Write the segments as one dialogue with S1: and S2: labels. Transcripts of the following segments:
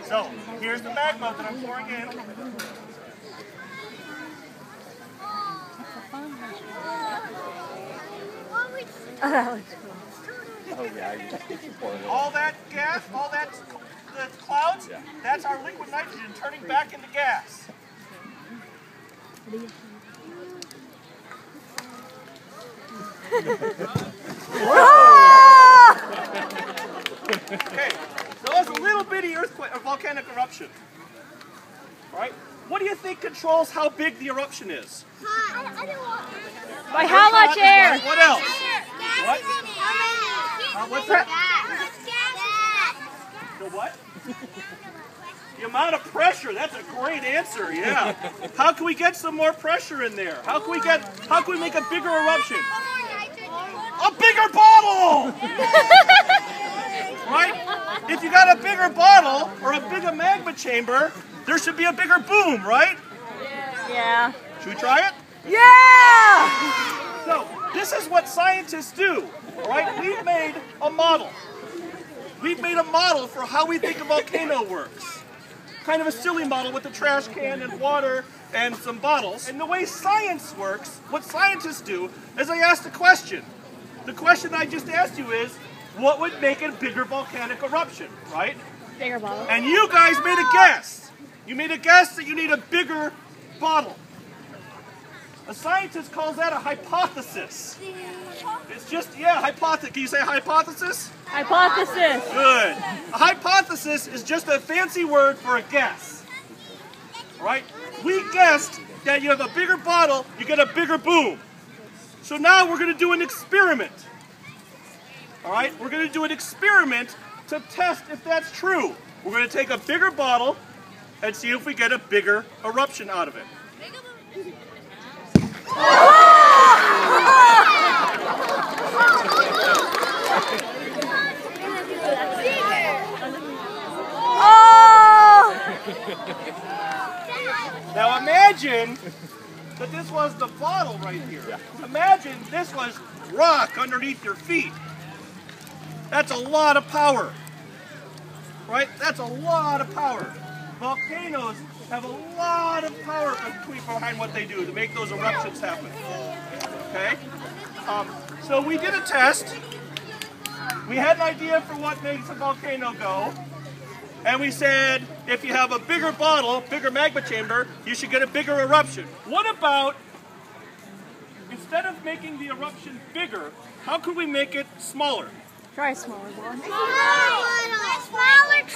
S1: So, here's the magma that I'm pouring in. All that gas, all that the clouds, that's our liquid nitrogen turning back into gas. Okay, so that's a little bitty earthquake or volcanic eruption. All right, what do you think controls how big the eruption is?
S2: By how much air?
S1: What else? What? What's that? The what? The amount of pressure. That's a great answer. Yeah. How can we get some more pressure in there? How can we make a bigger eruption? A bigger bottle. Right? If you got a bigger bottle or a bigger magma chamber, there should be a bigger boom, right?
S2: Yeah.
S1: Should we try it?
S2: Yeah!
S1: So, this is what scientists do, all right? We've made a model. We've made a model for how we think a volcano works. Kind of a silly model with a trash can and water and some bottles. And the way science works, what scientists do, is I ask a question. The question I just asked you is, what would make a bigger volcanic eruption, right?
S2: Bigger bottle.
S1: And you guys made a guess. You made a guess that you need a bigger bottle. A scientist calls that a hypothesis. It's just, hypothesis. Can you say hypothesis?
S2: Hypothesis.
S1: Good. A hypothesis is just a fancy word for a guess. All right? We guessed that you have a bigger bottle, you get a bigger boom. So now we're going to do an experiment. All right? We're going to do an experiment to test if that's true. We're going to take a bigger bottle and see if we get a bigger eruption out of it. Now imagine that this was the bottle right here. Imagine this was rock underneath your feet. That's a lot of power. Right? That's a lot of power. Volcanoes have a lot of power behind what they do to make those eruptions happen. Okay? So we did a test. We had an idea for what makes a volcano go. And we said, if you have a bigger bottle, bigger magma chamber, you should get a bigger eruption. What about, instead of making the eruption bigger, how could we make it smaller?
S2: Try a smaller bottle.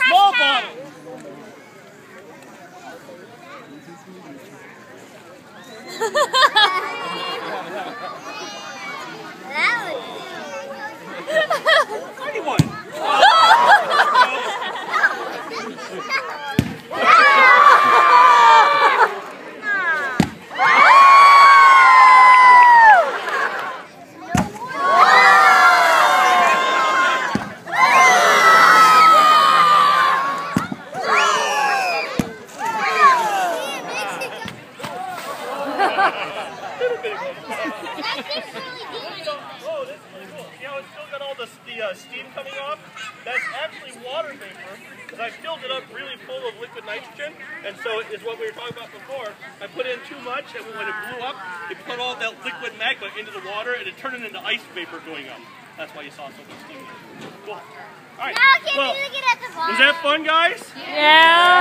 S1: Small bottle. Anyone? Steam coming off, that's actually water vapor, because I filled it up really full of liquid nitrogen, and so it's what we were talking about before. I put in too much, and when it blew up, it put all that liquid magma into the water, and it turned it into ice vapor going up. That's why you saw so much steam. Cool. All right. Well, was that fun, guys?
S2: Yeah.